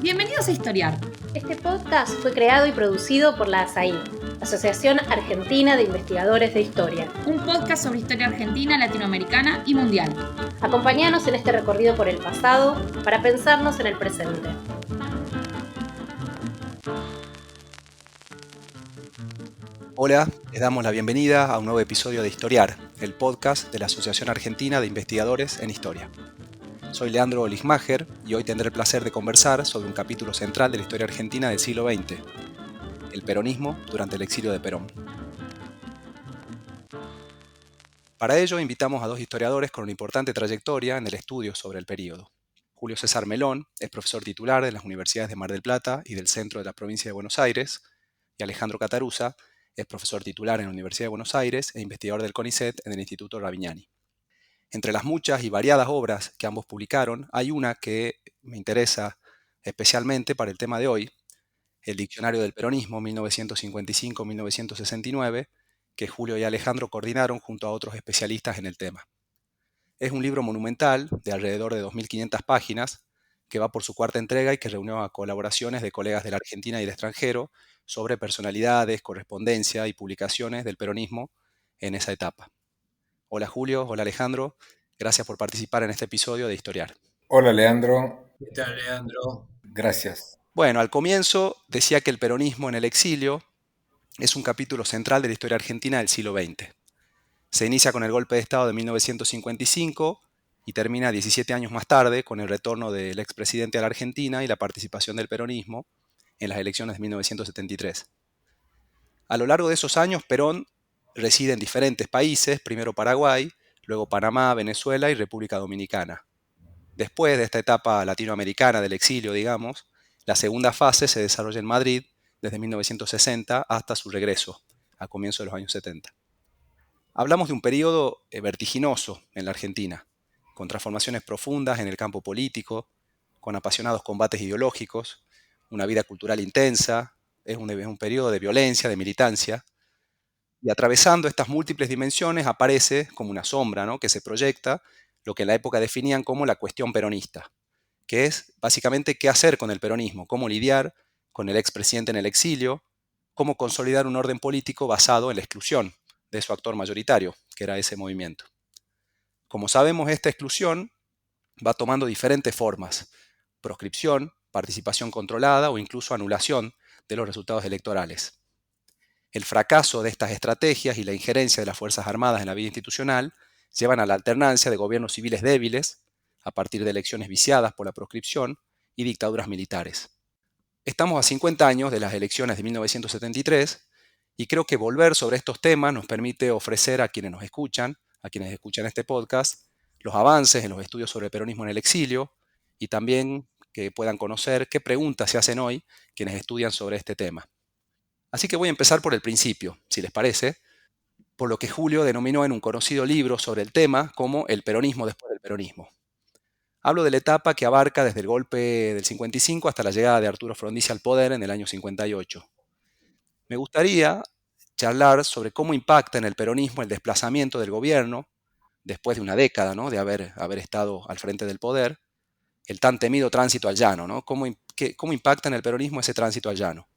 Bienvenidos a Historiar. Este podcast fue creado y producido por la ASAI, Asociación Argentina de Investigadores de Historia. Un podcast sobre historia argentina, latinoamericana y mundial. Acompáñanos en este recorrido por el pasado para pensarnos en el presente. Hola, les damos la bienvenida a un nuevo episodio de Historiar, el podcast de la Asociación Argentina de Investigadores en Historia. Soy Leandro Ligmacher y hoy tendré el placer de conversar sobre un capítulo central de la historia argentina del siglo XX, el peronismo durante el exilio de Perón. Para ello invitamos a dos historiadores con una importante trayectoria en el estudio sobre el período. Julio César Melón es profesor titular de las universidades de Mar del Plata y del centro de la provincia de Buenos Aires, y Alejandro Catarusa es profesor titular en la Universidad de Buenos Aires e investigador del CONICET en el Instituto Ravignani. Entre las muchas y variadas obras que ambos publicaron, hay una que me interesa especialmente para el tema de hoy, el Diccionario del Peronismo 1955-1969, que Julio y Alejandro coordinaron junto a otros especialistas en el tema. Es un libro monumental de alrededor de 2.500 páginas, que va por su cuarta entrega y que reunió a colaboraciones de colegas de la Argentina y del extranjero sobre personalidades, correspondencia y publicaciones del peronismo en esa etapa. Hola Julio, hola Alejandro, gracias por participar en este episodio de Historiar. Hola Leandro, ¿Qué tal, Leandro? gracias. Bueno, al comienzo decía que el peronismo en el exilio es un capítulo central de la historia argentina del siglo XX. Se inicia con el golpe de Estado de 1955 y termina 17 años más tarde con el retorno del expresidente a la Argentina y la participación del peronismo en las elecciones de 1973. A lo largo de esos años, Perón reside en diferentes países, primero Paraguay, luego Panamá, Venezuela y República Dominicana. Después de esta etapa latinoamericana del exilio, digamos, la segunda fase se desarrolla en Madrid desde 1960 hasta su regreso, a comienzos de los años 70. Hablamos de un periodo vertiginoso en la Argentina, con transformaciones profundas en el campo político, con apasionados combates ideológicos, una vida cultural intensa, es un periodo de violencia, de militancia, y atravesando estas múltiples dimensiones aparece como una sombra, ¿no?, que se proyecta lo que en la época definían como la cuestión peronista, que es básicamente qué hacer con el peronismo, cómo lidiar con el expresidente en el exilio, cómo consolidar un orden político basado en la exclusión de su actor mayoritario, que era ese movimiento. Como sabemos, esta exclusión va tomando diferentes formas: proscripción, participación controlada o incluso anulación de los resultados electorales. El fracaso de estas estrategias y la injerencia de las Fuerzas Armadas en la vida institucional llevan a la alternancia de gobiernos civiles débiles, a partir de elecciones viciadas por la proscripción, y dictaduras militares. Estamos a 50 años de las elecciones de 1973 y creo que volver sobre estos temas nos permite ofrecer a quienes nos escuchan, a quienes escuchan este podcast, los avances en los estudios sobre el peronismo en el exilio y también que puedan conocer qué preguntas se hacen hoy quienes estudian sobre este tema. Así que voy a empezar por el principio, si les parece, por lo que Julio denominó en un conocido libro sobre el tema como el peronismo después del peronismo. Hablo de la etapa que abarca desde el golpe del 55 hasta la llegada de Arturo Frondizi al poder en el año 58. Me gustaría charlar sobre cómo impacta en el peronismo el desplazamiento del gobierno, después de una década, ¿no?, de haber estado al frente del poder, el tan temido tránsito al llano, ¿no? ¿Cómo impacta en el peronismo ese tránsito al llano?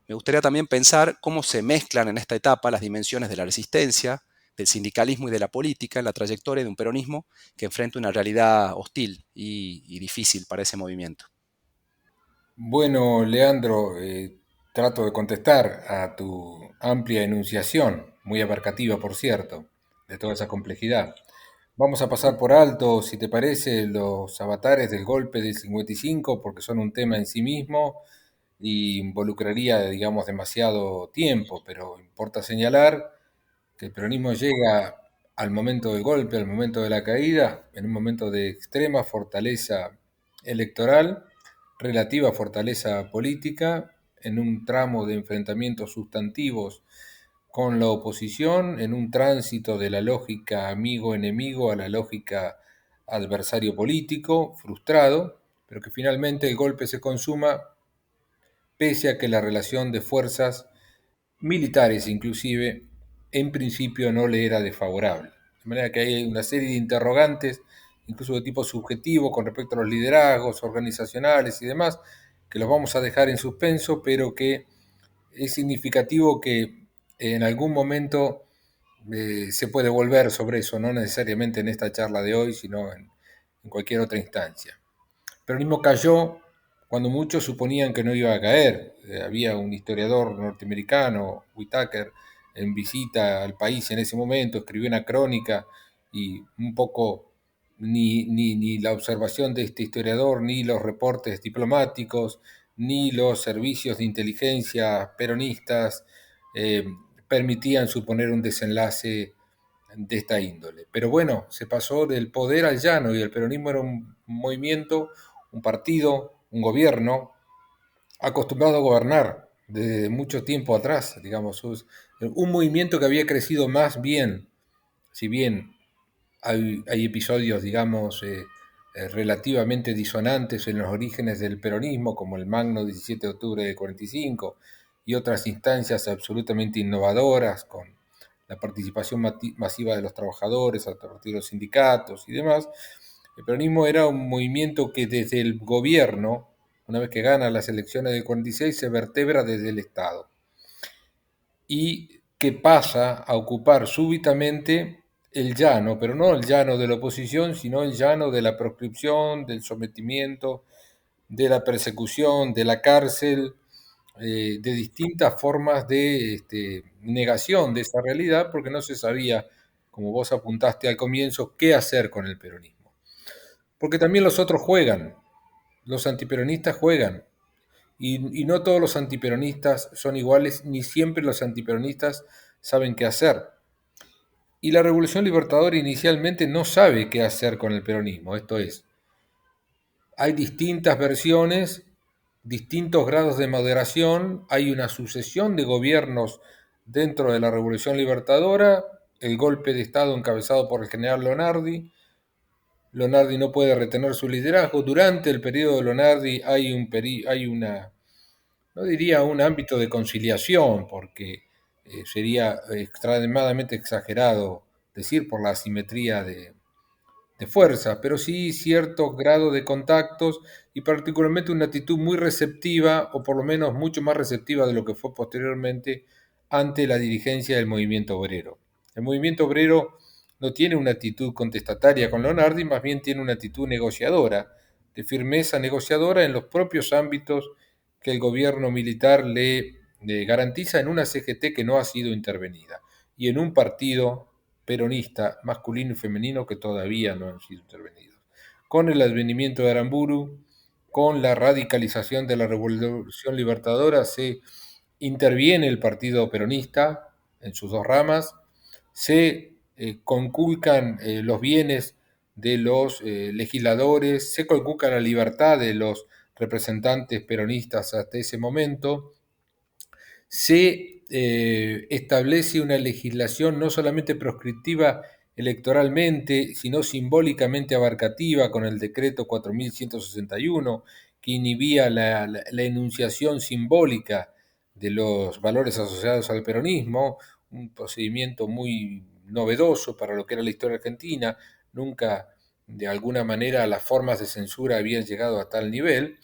Me gustaría también pensar cómo se mezclan en esta etapa las dimensiones de la resistencia, del sindicalismo y de la política en la trayectoria de un peronismo que enfrenta una realidad hostil y difícil para ese movimiento. Bueno, Leandro, trato de contestar a tu amplia enunciación, muy abarcativa, por cierto, de toda esa complejidad. Vamos a pasar por alto, si te parece, los avatares del golpe del 55, porque son un tema en sí mismo y involucraría, digamos, demasiado tiempo, pero importa señalar que el peronismo llega al momento del golpe, al momento de la caída, en un momento de extrema fortaleza electoral, relativa fortaleza política, en un tramo de enfrentamientos sustantivos con la oposición, en un tránsito de la lógica amigo-enemigo a la lógica adversario político, frustrado, pero que finalmente el golpe se consuma pese a que la relación de fuerzas militares inclusive, en principio no le era desfavorable. De manera que hay una serie de interrogantes incluso de tipo subjetivo con respecto a los liderazgos organizacionales y demás, que los vamos a dejar en suspenso, pero que es significativo que en algún momento se puede volver sobre eso, no necesariamente en esta charla de hoy, sino en cualquier otra instancia. El peronismo cayó cuando muchos suponían que no iba a caer. Había un historiador norteamericano, Whitaker, en visita al país en ese momento, escribió una crónica y un poco ni la observación de este historiador, ni los reportes diplomáticos, ni los servicios de inteligencia peronistas eh, permitían suponer un desenlace de esta índole. Pero bueno, se pasó del poder al llano y el peronismo era un movimiento, un partido, un gobierno acostumbrado a gobernar desde mucho tiempo atrás, digamos, un movimiento que había crecido más bien, si bien hay episodios, digamos, relativamente disonantes en los orígenes del peronismo, como el Magno 17 de octubre de 45, y otras instancias absolutamente innovadoras, con la participación masiva de los trabajadores a partir de los sindicatos y demás. El peronismo era un movimiento que desde el gobierno, una vez que gana las elecciones del 46, se vertebra desde el Estado y que pasa a ocupar súbitamente el llano, pero no el llano de la oposición, sino el llano de la proscripción, del sometimiento, de la persecución, de la cárcel, de distintas formas de negación de esa realidad, porque no se sabía, como vos apuntaste al comienzo, qué hacer con el peronismo. Porque también los otros juegan, los antiperonistas juegan, y no todos los antiperonistas son iguales, ni siempre los antiperonistas saben qué hacer. Y la Revolución Libertadora inicialmente no sabe qué hacer con el peronismo, esto es, hay distintas versiones, distintos grados de moderación, hay una sucesión de gobiernos dentro de la Revolución Libertadora, el golpe de Estado encabezado por el general Leonardi. Leonardi no puede retener su liderazgo. Durante el periodo de Leonardi hay una, no diría un ámbito de conciliación, porque sería extremadamente exagerado decir por la asimetría de fuerza, pero sí cierto grado de contactos y particularmente una actitud muy receptiva, o por lo menos mucho más receptiva de lo que fue posteriormente ante la dirigencia del movimiento obrero. El movimiento obrero no tiene una actitud contestataria con Leonardi, más bien tiene una actitud negociadora, de firmeza negociadora en los propios ámbitos que el gobierno militar le garantiza en una CGT que no ha sido intervenida y en un partido peronista masculino y femenino que todavía no han sido intervenidos. Con el advenimiento de Aramburu, con la radicalización de la Revolución Libertadora, se interviene el partido peronista en sus dos ramas, se conculcan los bienes de los legisladores, se conculca la libertad de los representantes peronistas hasta ese momento, se establece una legislación no solamente proscriptiva electoralmente, sino simbólicamente abarcativa con el decreto 4161, que inhibía la enunciación simbólica de los valores asociados al peronismo, un procedimiento muy novedoso para lo que era la historia argentina. Nunca, de alguna manera, las formas de censura habían llegado a tal nivel.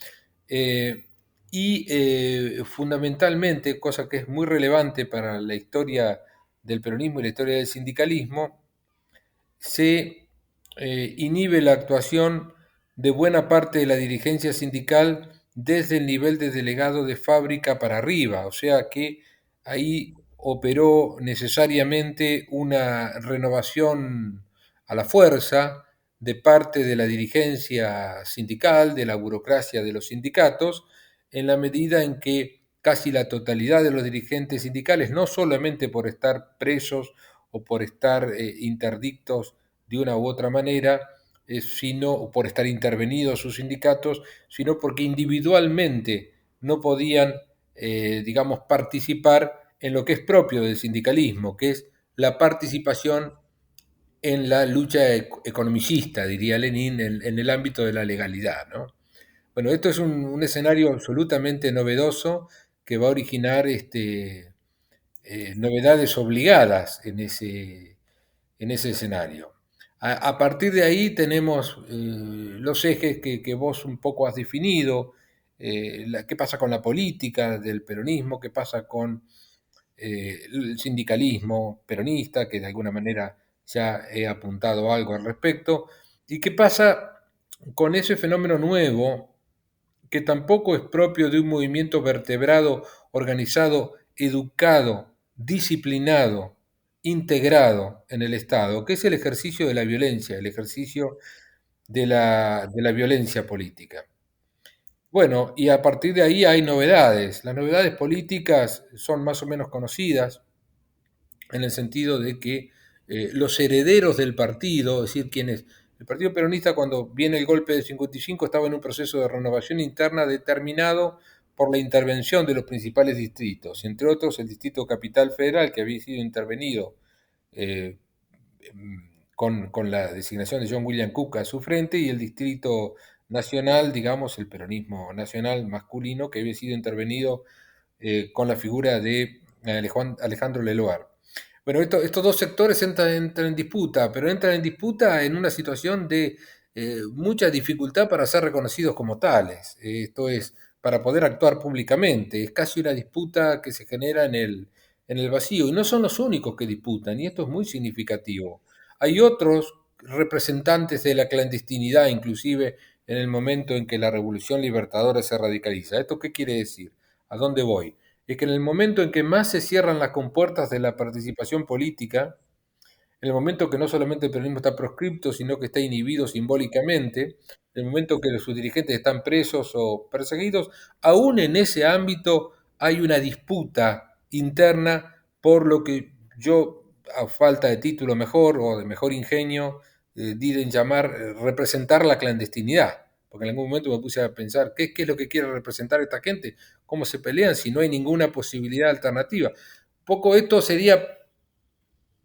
Fundamentalmente, cosa que es muy relevante para la historia del peronismo y la historia del sindicalismo, se inhibe la actuación de buena parte de la dirigencia sindical desde el nivel de delegado de fábrica para arriba, o sea que ahí operó necesariamente una renovación a la fuerza de parte de la dirigencia sindical, de la burocracia de los sindicatos, en la medida en que casi la totalidad de los dirigentes sindicales, no solamente por estar presos o por estar interdictos de una u otra manera, sino por estar intervenidos sus sindicatos, sino porque individualmente no podían, digamos, participar en lo que es propio del sindicalismo, que es la participación en la lucha economicista, diría Lenin, en el ámbito de la legalidad, ¿no? Bueno, esto es un escenario absolutamente novedoso que va a originar novedades obligadas en ese escenario. A partir de ahí tenemos los ejes que vos un poco has definido, qué pasa con la política del peronismo, qué pasa con el sindicalismo peronista, que de alguna manera ya he apuntado algo al respecto, y qué pasa con ese fenómeno nuevo que tampoco es propio de un movimiento vertebrado, organizado, educado, disciplinado, integrado en el Estado, que es el ejercicio de la violencia, el ejercicio de la violencia política. Bueno, y a partir de ahí hay novedades. Las novedades políticas son más o menos conocidas en el sentido de que los herederos del partido, es decir, quienes... El Partido Peronista, cuando viene el golpe del 55, estaba en un proceso de renovación interna determinado por la intervención de los principales distritos, entre otros el Distrito Capital Federal, que había sido intervenido eh, con la designación de John William Cook a su frente, y el Distrito Nacional, digamos, el peronismo nacional masculino, que había sido intervenido con la figura de Alejandro Leloir. Bueno, estos dos sectores entran en disputa, pero entran en disputa en una situación de mucha dificultad para ser reconocidos como tales. Esto es, para poder actuar públicamente. Es casi una disputa que se genera en el vacío. Y no son los únicos que disputan, y esto es muy significativo. Hay otros representantes de la clandestinidad, inclusive en el momento en que la Revolución Libertadora se radicaliza. ¿Esto qué quiere decir? ¿A dónde voy? Es que en el momento en que más se cierran las compuertas de la participación política, en el momento que no solamente el peronismo está proscripto, sino que está inhibido simbólicamente, en el momento que sus dirigentes están presos o perseguidos, aún en ese ámbito hay una disputa interna por lo que yo, a falta de título mejor o de mejor ingenio, di en llamar representar la clandestinidad. Porque en algún momento me puse a pensar, ¿qué es lo que quiere representar esta gente? ¿Cómo se pelean si no hay ninguna posibilidad alternativa? Poco esto sería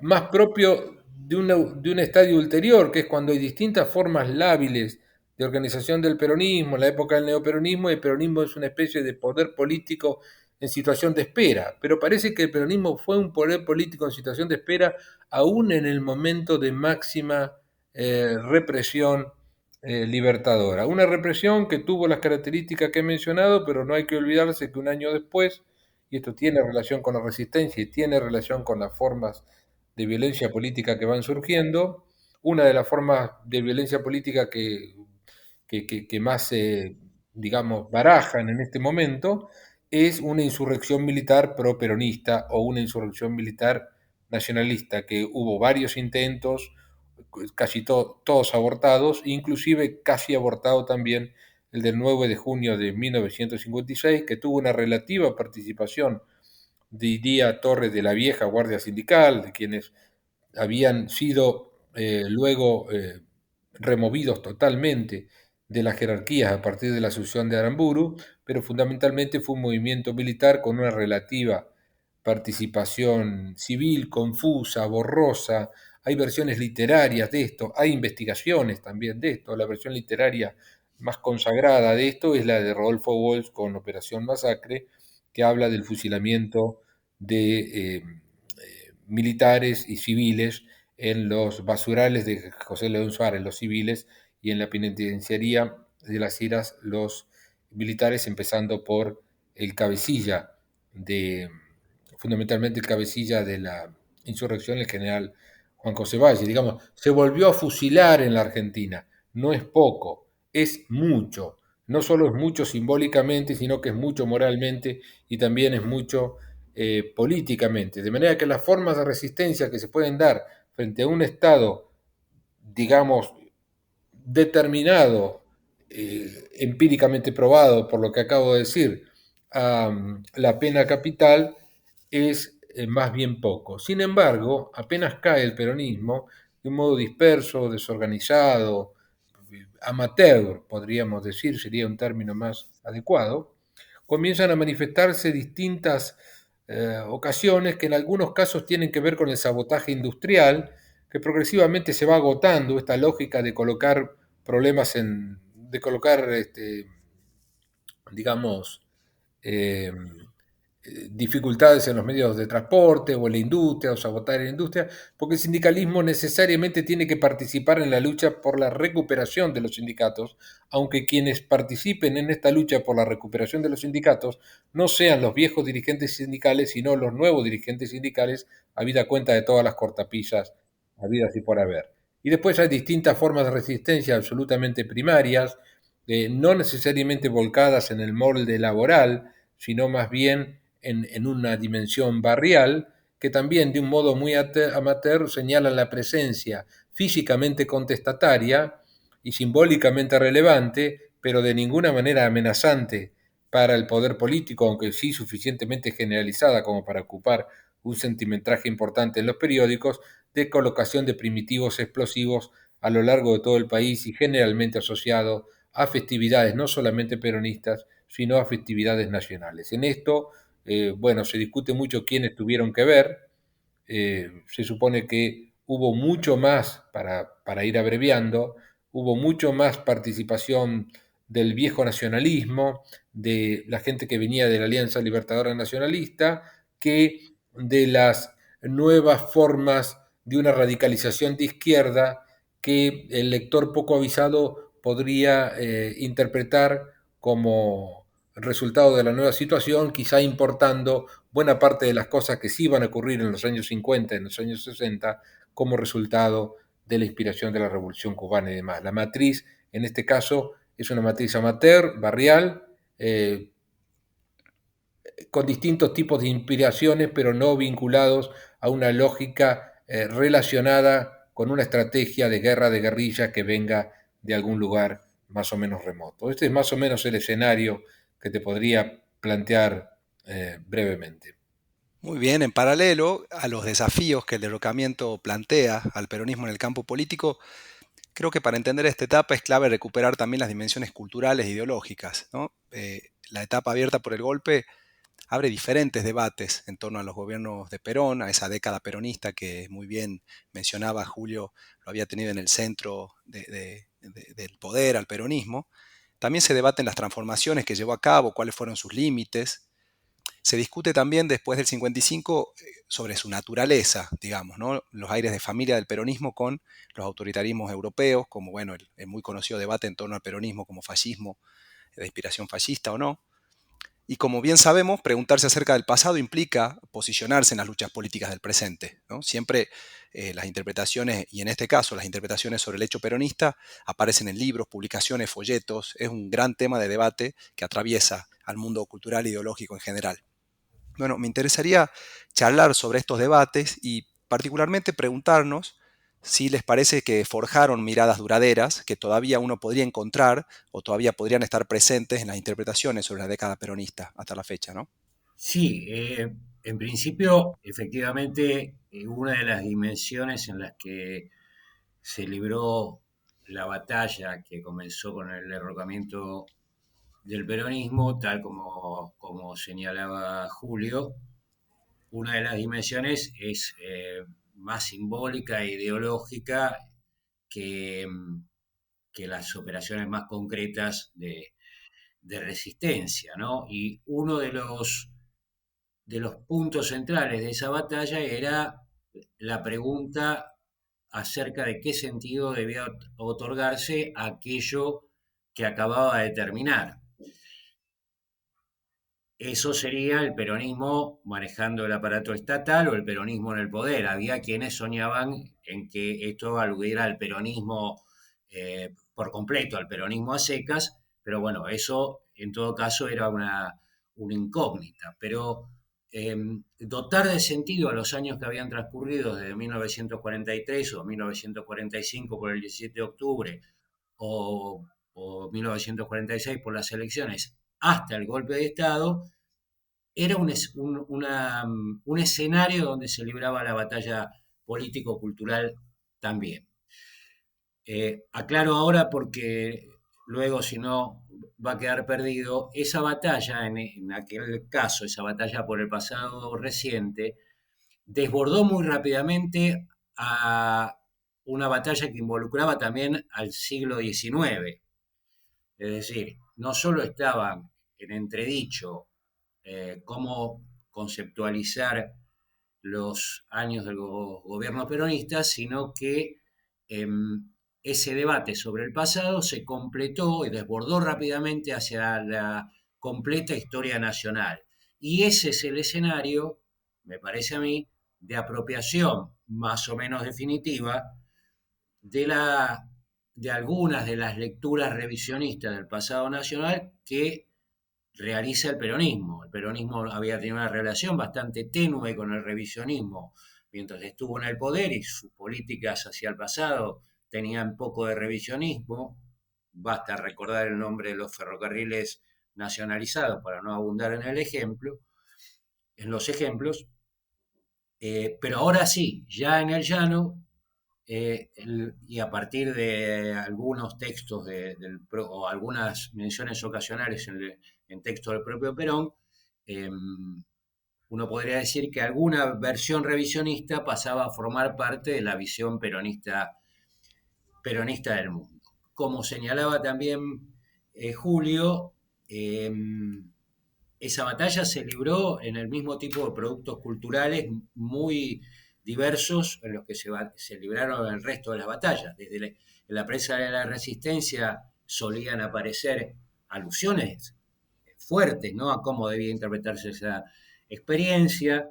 más propio de un estadio ulterior, que es cuando hay distintas formas lábiles de organización del peronismo, en la época del neoperonismo, y el peronismo es una especie de poder político en situación de espera, pero parece que el peronismo fue un poder político en situación de espera aún en el momento de máxima represión libertadora. Una represión que tuvo las características que he mencionado, pero no hay que olvidarse que un año después, y esto tiene relación con la resistencia y tiene relación con las formas de violencia política que van surgiendo. Una de las formas de violencia política que más se, digamos, barajan en este momento es una insurrección militar pro-peronista o una insurrección militar nacionalista, que hubo varios intentos, casi todos abortados, inclusive casi abortado también el del 9 de junio de 1956, que tuvo una relativa participación, diría Torres, de la vieja Guardia Sindical, de quienes habían sido luego removidos totalmente de las jerarquías a partir de la asunción de Aramburu, pero fundamentalmente fue un movimiento militar con una relativa participación civil confusa, borrosa. Hay versiones literarias de esto, hay investigaciones también de esto. La versión literaria más consagrada de esto es la de Rodolfo Walsh con Operación Masacre, que habla del fusilamiento de militares y civiles en los basurales de José León Suárez, los civiles, y en la penitenciaría de Las Heras, los militares, empezando por el cabecilla fundamentalmente el cabecilla de la insurrección, el general Juan José Valle. Digamos, se volvió a fusilar en la Argentina. No es poco, es mucho. No solo es mucho simbólicamente, sino que es mucho moralmente y también es mucho políticamente. De manera que las formas de resistencia que se pueden dar frente a un Estado, digamos, determinado, empíricamente probado por lo que acabo de decir, la pena capital, es más bien poco. Sin embargo, apenas cae el peronismo, de un modo disperso, desorganizado, amateur, podríamos decir, sería un término más adecuado, comienzan a manifestarse distintas ocasiones que en algunos casos tienen que ver con el sabotaje industrial, que progresivamente se va agotando esta lógica de colocar problemas de colocar, digamos, eh, dificultades en los medios de transporte o en la industria o sabotaje en la industria, porque el sindicalismo necesariamente tiene que participar en la lucha por la recuperación de los sindicatos, aunque quienes participen en esta lucha por la recuperación de los sindicatos no sean los viejos dirigentes sindicales, sino los nuevos dirigentes sindicales, habida cuenta de todas las cortapisas habidas y por haber. Y después hay distintas formas de resistencia absolutamente primarias, no necesariamente volcadas en el molde laboral, sino más bien en una dimensión barrial, que también de un modo muy amateur señalan la presencia físicamente contestataria y simbólicamente relevante, pero de ninguna manera amenazante para el poder político, aunque sí suficientemente generalizada como para ocupar un centimetraje importante en los periódicos, de colocación de primitivos explosivos a lo largo de todo el país y generalmente asociado a festividades no solamente peronistas, sino a festividades nacionales. En esto, bueno, se discute mucho quiénes tuvieron que ver. Se supone que hubo mucho más, para ir abreviando, hubo mucho más participación del viejo nacionalismo, de la gente que venía de la Alianza Libertadora Nacionalista, que de las nuevas formas de una radicalización de izquierda que el lector poco avisado podría interpretar como resultado de la nueva situación, quizá importando buena parte de las cosas que sí iban a ocurrir en los años 50, en los años 60, como resultado de la inspiración de la Revolución Cubana y demás. La matriz, en este caso, es una matriz amateur, barrial, con distintos tipos de inspiraciones, pero no vinculados a una lógica relacionada con una estrategia de guerra de guerrilla que venga de algún lugar más o menos remoto. Este es más o menos el escenario que te podría plantear brevemente. Muy bien, en paralelo a los desafíos que el derrocamiento plantea al peronismo en el campo político, creo que para entender esta etapa es clave recuperar también las dimensiones culturales e ideológicas, ¿no? La etapa abierta por el golpe abre diferentes debates en torno a los gobiernos de Perón, a esa década peronista que muy bien mencionaba Julio, lo había tenido en el centro del poder al peronismo. También se debaten las transformaciones que llevó a cabo, cuáles fueron sus límites. Se discute también después del 55 sobre su naturaleza, digamos, ¿no? Los aires de familia del peronismo con los autoritarismos europeos, como bueno, el muy conocido debate en torno al peronismo como fascismo, de inspiración fascista o no. Y como bien sabemos, preguntarse acerca del pasado implica posicionarse en las luchas políticas del presente, ¿no? Siempre las interpretaciones, y en este caso las interpretaciones sobre el hecho peronista, aparecen en libros, publicaciones, folletos. Es un gran tema de debate que atraviesa al mundo cultural e ideológico en general. Bueno, me interesaría charlar sobre estos debates y particularmente preguntarnos si les parece que forjaron miradas duraderas que todavía uno podría encontrar o todavía podrían estar presentes en las interpretaciones sobre la década peronista hasta la fecha, ¿no? Sí, en principio, efectivamente, una de las dimensiones en las que se libró la batalla que comenzó con el derrocamiento del peronismo, tal como señalaba Julio, una de las dimensiones es más simbólica e ideológica que, que las operaciones más concretas de resistencia, ¿no? Y uno de los puntos centrales de esa batalla era la pregunta acerca de qué sentido debía otorgarse aquello que acababa de terminar. Eso sería el peronismo manejando el aparato estatal o el peronismo en el poder. Había quienes soñaban en que esto aludiera al peronismo por completo, al peronismo a secas, pero bueno, eso en todo caso era una incógnita. Pero dotar de sentido a los años que habían transcurrido desde 1943 o 1945 por el 17 de octubre o 1946 por las elecciones hasta el golpe de Estado, era un escenario donde se libraba la batalla político-cultural también. Aclaro ahora porque luego si no va a quedar perdido, esa batalla, en aquel caso, esa batalla por el pasado reciente, desbordó muy rápidamente a una batalla que involucraba también al siglo XIX. Es decir, no solo estaban en entredicho cómo conceptualizar los años del gobierno peronista, sino que ese debate sobre el pasado se completó y desbordó rápidamente hacia la completa historia nacional. Y ese es el escenario, me parece a mí, de apropiación más o menos definitiva de algunas de las lecturas revisionistas del pasado nacional que realiza el peronismo. El peronismo había tenido una relación bastante tenue con el revisionismo mientras estuvo en el poder, y sus políticas hacia el pasado tenían poco de revisionismo. Basta recordar el nombre de los ferrocarriles nacionalizados para no abundar en los ejemplos. Pero ahora sí, ya en el llano, y a partir de algunos textos o algunas menciones ocasionales en textos del propio Perón, uno podría decir que alguna versión revisionista pasaba a formar parte de la visión peronista del mundo. Como señalaba también Julio, esa batalla se libró en el mismo tipo de productos culturales muy diversos en los que se libraron el resto de las batallas. En la prensa de la Resistencia solían aparecer alusiones fuertes, ¿no?, a cómo debía interpretarse esa experiencia,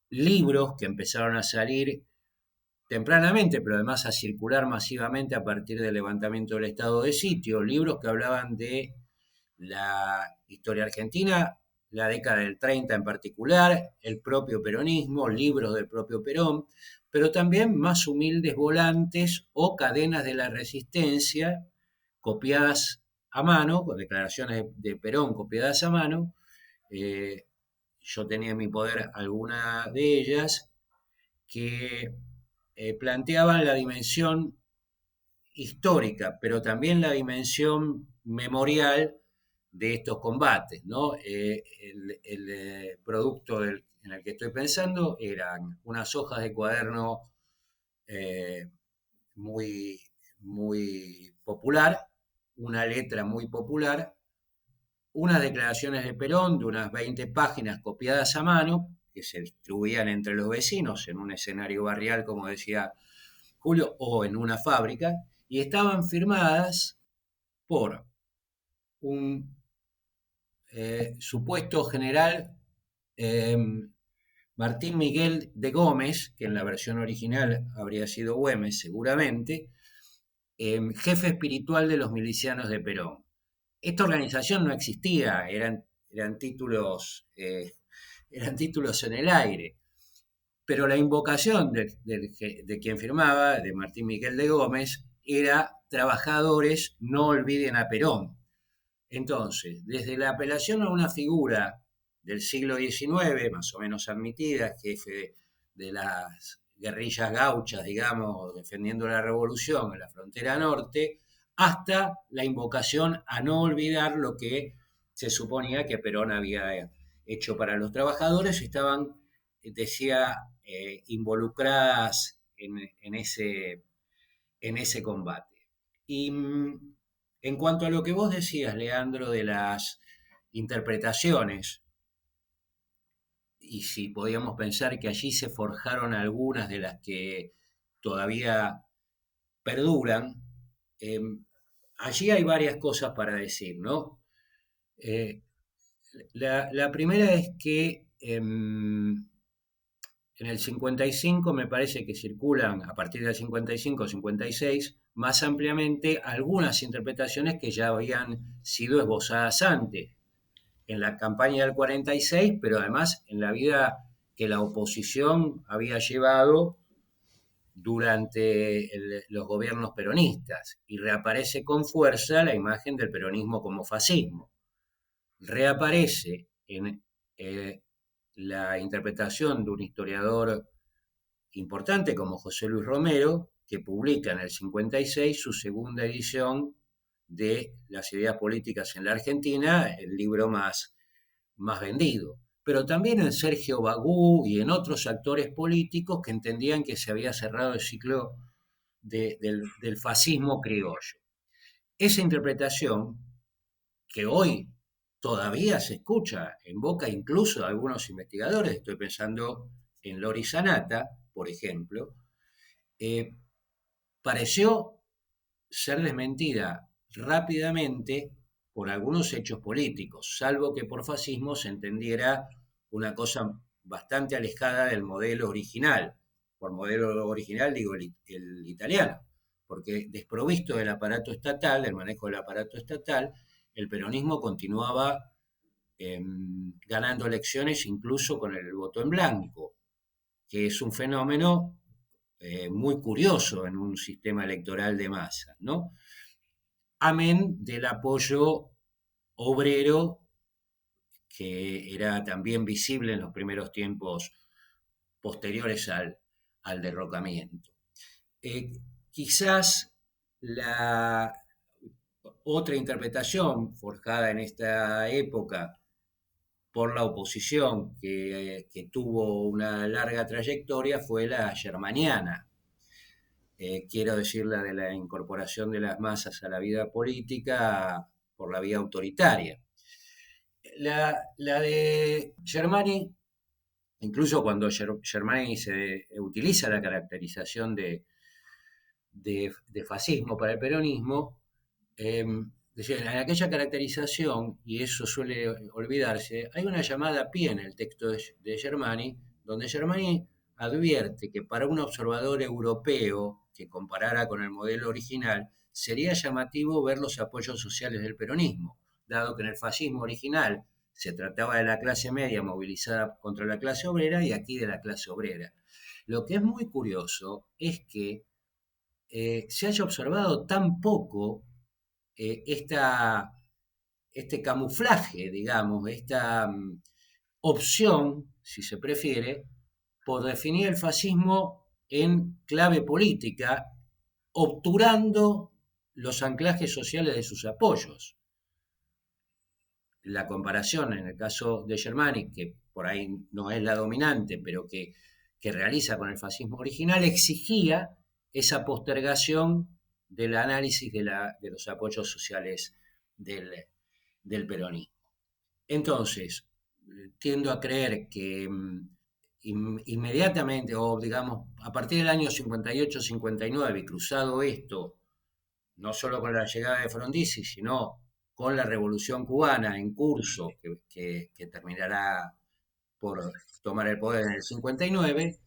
libros que empezaron a salir tempranamente, pero además a circular masivamente a partir del levantamiento del estado de sitio, libros que hablaban de la historia argentina, la década del 30 en particular, el propio peronismo, libros del propio Perón, pero también más humildes volantes o cadenas de la resistencia copiadas a mano, con declaraciones de Perón copiadas a mano. Yo tenía en mi poder alguna de ellas que planteaban la dimensión histórica, pero también la dimensión memorial de estos combates, ¿no? El producto en el que estoy pensando eran unas hojas de cuaderno muy, muy popular, una letra muy popular, unas declaraciones de Perón de unas 20 páginas copiadas a mano, que se distribuían entre los vecinos en un escenario barrial, como decía Julio, o en una fábrica, y estaban firmadas por un supuesto general Martín Miguel de Gómez, que en la versión original habría sido Güemes seguramente, jefe espiritual de los milicianos de Perón. Esta organización no existía, eran títulos en el aire, pero la invocación de quien firmaba, de Martín Miguel de Gómez, era: trabajadores, no olviden a Perón. Entonces, desde la apelación a una figura del siglo XIX, más o menos admitida, jefe de las guerrillas gauchas, digamos, defendiendo la revolución en la frontera norte, hasta la invocación a no olvidar lo que se suponía que Perón había hecho para los trabajadores, estaban, decía, involucradas en ese combate. Y en cuanto a lo que vos decías, Leandro, de las interpretaciones, y si podíamos pensar que allí se forjaron algunas de las que todavía perduran, allí hay varias cosas para decir, ¿no? La primera es que en el 55 me parece que circulan, a partir del 55-56, más ampliamente algunas interpretaciones que ya habían sido esbozadas antes, en la campaña del 46, pero además en la vida que la oposición había llevado durante los gobiernos peronistas, y reaparece con fuerza la imagen del peronismo como fascismo. Reaparece en la interpretación de un historiador importante como José Luis Romero, que publica en el 56 su segunda edición de Las ideas políticas en la Argentina, el libro más vendido. Pero también en Sergio Bagú y en otros actores políticos que entendían que se había cerrado el ciclo del fascismo criollo. Esa interpretación, que hoy todavía se escucha en boca incluso de algunos investigadores. Estoy pensando en Lori Sanata, por ejemplo. Pareció ser desmentida rápidamente por algunos hechos políticos, salvo que por fascismo se entendiera una cosa bastante alejada del modelo original. Por modelo original digo el italiano, porque desprovisto del aparato estatal, del manejo del aparato estatal, el peronismo continuaba ganando elecciones incluso con el voto en blanco, que es un fenómeno muy curioso en un sistema electoral de masa, ¿no? Amén del apoyo obrero que era también visible en los primeros tiempos posteriores al derrocamiento. Quizás la otra interpretación forjada en esta época por la oposición que tuvo una larga trayectoria fue la germaniana. Quiero decir la de la incorporación de las masas a la vida política por la vía autoritaria. La de Germani, incluso cuando Germani se utiliza la caracterización de fascismo para el peronismo, en aquella caracterización, y eso suele olvidarse, hay una llamada pie en el texto de Germani, donde Germani advierte que para un observador europeo que comparara con el modelo original, sería llamativo ver los apoyos sociales del peronismo, dado que en el fascismo original se trataba de la clase media movilizada contra la clase obrera y aquí de la clase obrera. Lo que es muy curioso es que se haya observado tan poco este camuflaje, digamos, esta opción, si se prefiere, por definir el fascismo en clave política, obturando los anclajes sociales de sus apoyos. La comparación en el caso de Germani, que por ahí no es la dominante, pero que realiza con el fascismo original, exigía esa postergación del análisis de los apoyos sociales del peronismo. Entonces, tiendo a creer que inmediatamente, o digamos, a partir del año 58-59, y cruzado esto, no solo con la llegada de Frondizi, sino con la Revolución Cubana en curso, que terminará por tomar el poder en el 59,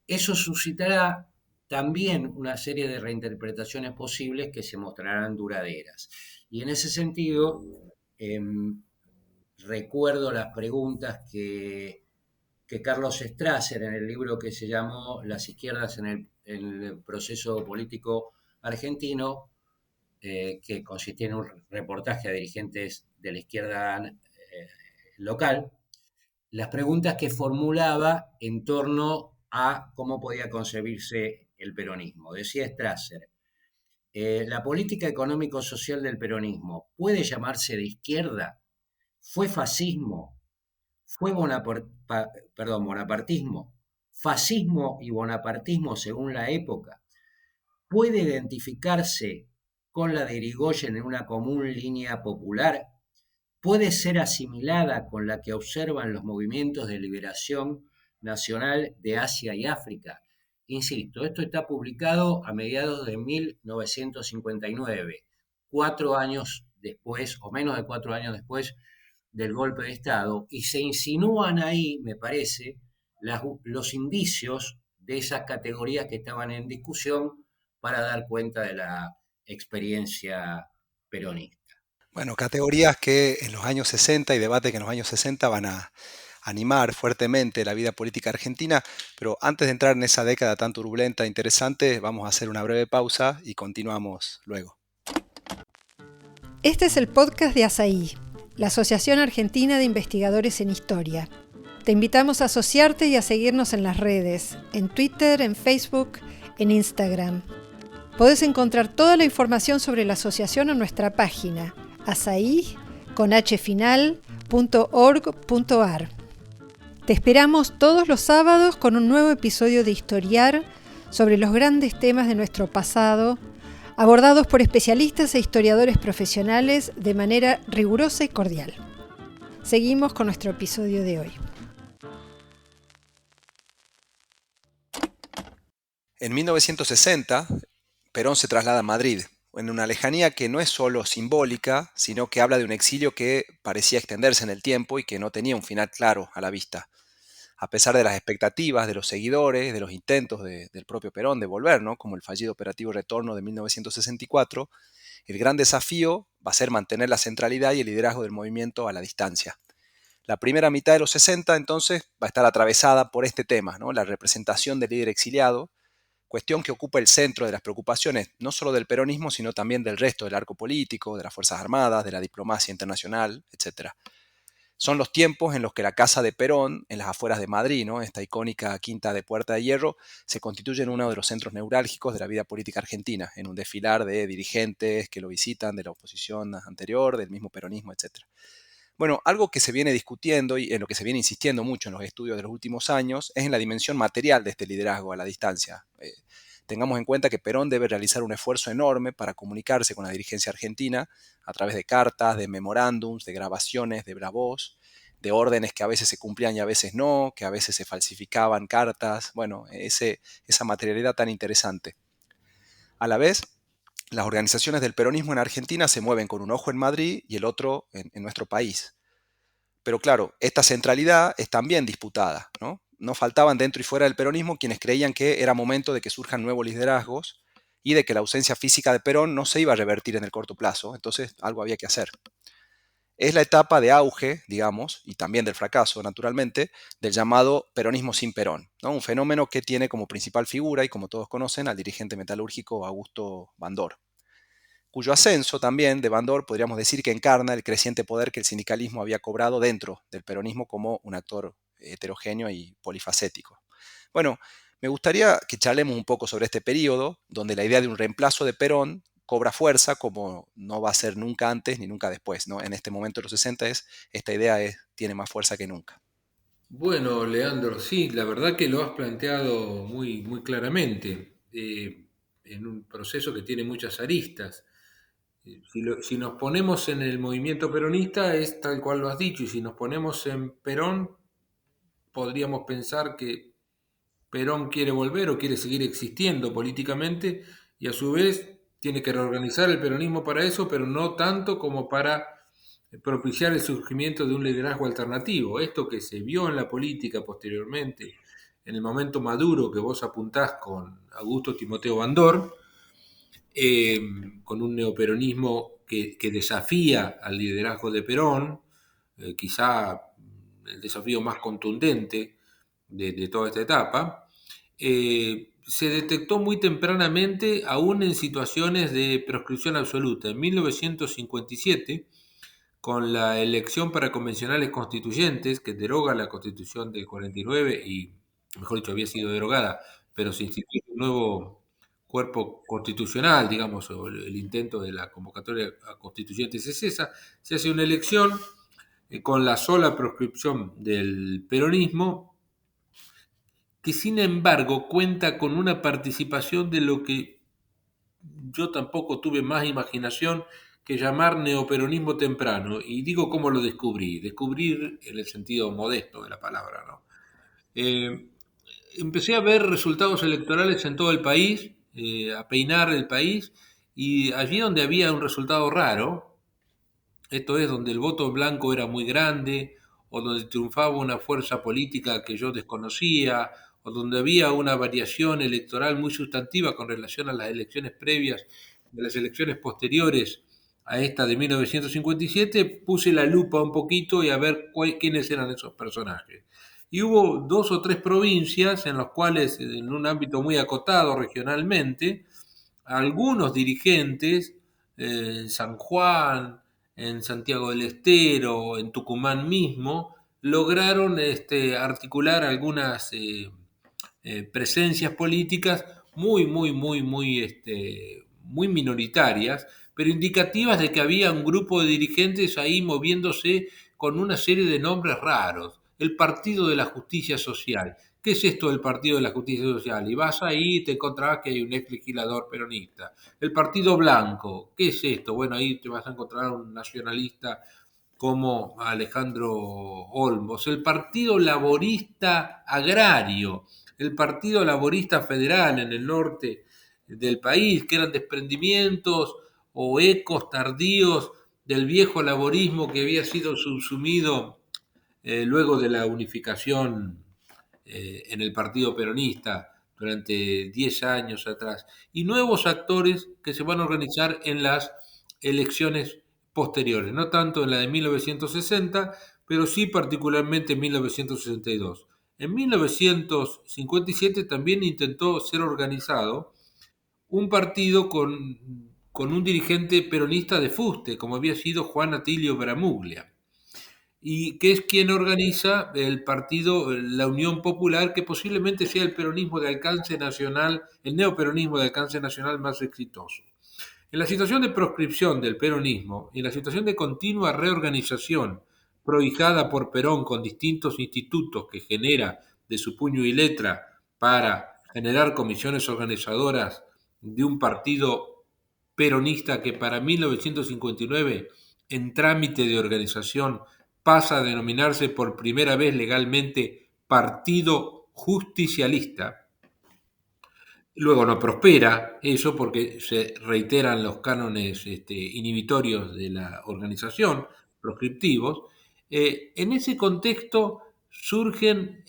eso suscitará también una serie de reinterpretaciones posibles que se mostrarán duraderas. Y en ese sentido, recuerdo las preguntas que Carlos Strasser, en el libro que se llamó Las izquierdas en el proceso político argentino, que consistía en un reportaje a dirigentes de la izquierda local, las preguntas que formulaba en torno a cómo podía concebirse el peronismo. Decía Strasser, la política económico-social del peronismo ¿puede llamarse de izquierda? ¿Fue fascismo? ¿Fue bonapartismo? ¿Fascismo y bonapartismo según la época? ¿Puede identificarse con la de Irigoyen en una común línea popular? ¿Puede ser asimilada con la que observan los movimientos de liberación nacional de Asia y África? Insisto, esto está publicado a mediados de 1959, 4 años después, o menos de 4 años después del golpe de Estado, y se insinúan ahí, me parece, los indicios de esas categorías que estaban en discusión para dar cuenta de la experiencia peronista. Bueno, categorías que en los años 60 y debate que en los años 60 van a animar fuertemente la vida política argentina, pero antes de entrar en esa década tan turbulenta e interesante, vamos a hacer una breve pausa y continuamos luego. Este es el podcast de ASAI, la Asociación Argentina de Investigadores en Historia. Te invitamos a asociarte y a seguirnos en las redes, en Twitter, en Facebook, en Instagram. Podés encontrar toda la información sobre la asociación en nuestra página, asai.org.ar. Te esperamos todos los sábados con un nuevo episodio de Historiar sobre los grandes temas de nuestro pasado, abordados por especialistas e historiadores profesionales de manera rigurosa y cordial. Seguimos con nuestro episodio de hoy. En 1960, Perón se traslada a Madrid, en una lejanía que no es solo simbólica, sino que habla de un exilio que parecía extenderse en el tiempo y que no tenía un final claro a la vista. A pesar de las expectativas de los seguidores, de los intentos del propio Perón de volver, ¿no? Como el fallido operativo Retorno de 1964, el gran desafío va a ser mantener la centralidad y el liderazgo del movimiento a la distancia. La primera mitad de los 60, entonces, va a estar atravesada por este tema, ¿no? La representación del líder exiliado, cuestión que ocupa el centro de las preocupaciones no solo del peronismo, sino también del resto del arco político, de las Fuerzas Armadas, de la diplomacia internacional, etc. Son los tiempos en los que la casa de Perón, en las afueras de Madrid, ¿no? Esta icónica quinta de Puerta de Hierro, se constituye en uno de los centros neurálgicos de la vida política argentina, en un desfilar de dirigentes que lo visitan de la oposición anterior, del mismo peronismo, etc. Bueno, algo que se viene discutiendo y en lo que se viene insistiendo mucho en los estudios de los últimos años es en la dimensión material de este liderazgo a la distancia. Tengamos en cuenta que Perón debe realizar un esfuerzo enorme para comunicarse con la dirigencia argentina a través de cartas, de memorándums, de grabaciones, de bravos, de órdenes que a veces se cumplían y a veces no, que a veces se falsificaban cartas, bueno, esa materialidad tan interesante. A la vez, las organizaciones del peronismo en Argentina se mueven con un ojo en Madrid y el otro en nuestro país. Pero claro, esta centralidad es también disputada, ¿no? No faltaban dentro y fuera del peronismo quienes creían que era momento de que surjan nuevos liderazgos y de que la ausencia física de Perón no se iba a revertir en el corto plazo, entonces algo había que hacer. Es la etapa de auge, digamos, y también del fracaso, naturalmente, del llamado peronismo sin Perón, ¿no? Un fenómeno que tiene como principal figura, y como todos conocen, al dirigente metalúrgico Augusto Bandor, cuyo ascenso también de Bandor podríamos decir que encarna el creciente poder que el sindicalismo había cobrado dentro del peronismo como un actor heterogéneo y polifacético. Bueno, me gustaría que charlemos un poco sobre este periodo, donde la idea de un reemplazo de Perón cobra fuerza como no va a ser nunca antes ni nunca después, ¿no? En este momento de los 60 esta idea tiene más fuerza que nunca. Bueno, Leandro, sí, la verdad que lo has planteado muy, muy claramente, en un proceso que tiene muchas aristas. Si nos ponemos en el movimiento peronista es tal cual lo has dicho, y si nos ponemos en Perón, podríamos pensar que Perón quiere volver o quiere seguir existiendo políticamente y a su vez tiene que reorganizar el peronismo para eso, pero no tanto como para propiciar el surgimiento de un liderazgo alternativo. Esto que se vio en la política posteriormente, en el momento maduro que vos apuntás con Augusto Timoteo Bandor, con un neoperonismo que desafía al liderazgo de Perón, quizá el desafío más contundente de toda esta etapa, se detectó muy tempranamente, aún en situaciones de proscripción absoluta. En 1957, con la elección para convencionales constituyentes, que deroga la Constitución del 49 y, mejor dicho, había sido derogada, pero se instituye un nuevo cuerpo constitucional, digamos, o el intento de la convocatoria a constituyentes se cesa, se hace una elección con la sola proscripción del peronismo, que sin embargo cuenta con una participación de lo que yo tampoco tuve más imaginación que llamar neoperonismo temprano. Y digo cómo lo descubrí. Descubrir en el sentido modesto de la palabra, ¿no? Empecé a ver resultados electorales en todo el país, a peinar el país, y allí donde había un resultado raro, esto es, donde el voto blanco era muy grande, o donde triunfaba una fuerza política que yo desconocía, o donde había una variación electoral muy sustantiva con relación a las elecciones previas, de las elecciones posteriores a esta de 1957, puse la lupa un poquito y a ver quiénes eran esos personajes. Y hubo 2 o 3 provincias en las cuales, en un ámbito muy acotado regionalmente, algunos dirigentes, en San Juan, en Santiago del Estero, en Tucumán mismo, lograron articular algunas presencias políticas muy minoritarias, pero indicativas de que había un grupo de dirigentes ahí moviéndose con una serie de nombres raros. El Partido de la Justicia Social. ¿Qué es esto del Partido de la Justicia Social? Y vas ahí y te encontrarás que hay un ex legislador peronista. El Partido Blanco. ¿Qué es esto? Bueno, ahí te vas a encontrar un nacionalista como Alejandro Olmos, el Partido Laborista Agrario, el Partido Laborista Federal en el norte del país, que eran desprendimientos o ecos tardíos del viejo laborismo que había sido subsumido luego de la unificación en el Partido Peronista durante 10 años atrás, y nuevos actores que se van a organizar en las elecciones posteriores, no tanto en la de 1960, pero sí particularmente en 1962. En 1957 también intentó ser organizado un partido con un dirigente peronista de fuste, como había sido Juan Atilio Bramuglia, y que es quien organiza el partido La Unión Popular, que posiblemente sea el peronismo de alcance nacional, el neoperonismo de alcance nacional más exitoso. En la situación de proscripción del peronismo y en la situación de continua reorganización prohijada por Perón con distintos institutos que genera de su puño y letra para generar comisiones organizadoras de un partido peronista que para 1959 en trámite de organización pasa a denominarse por primera vez legalmente Partido Justicialista. Luego no prospera eso porque se reiteran los cánones inhibitorios de la organización, proscriptivos. En ese contexto surgen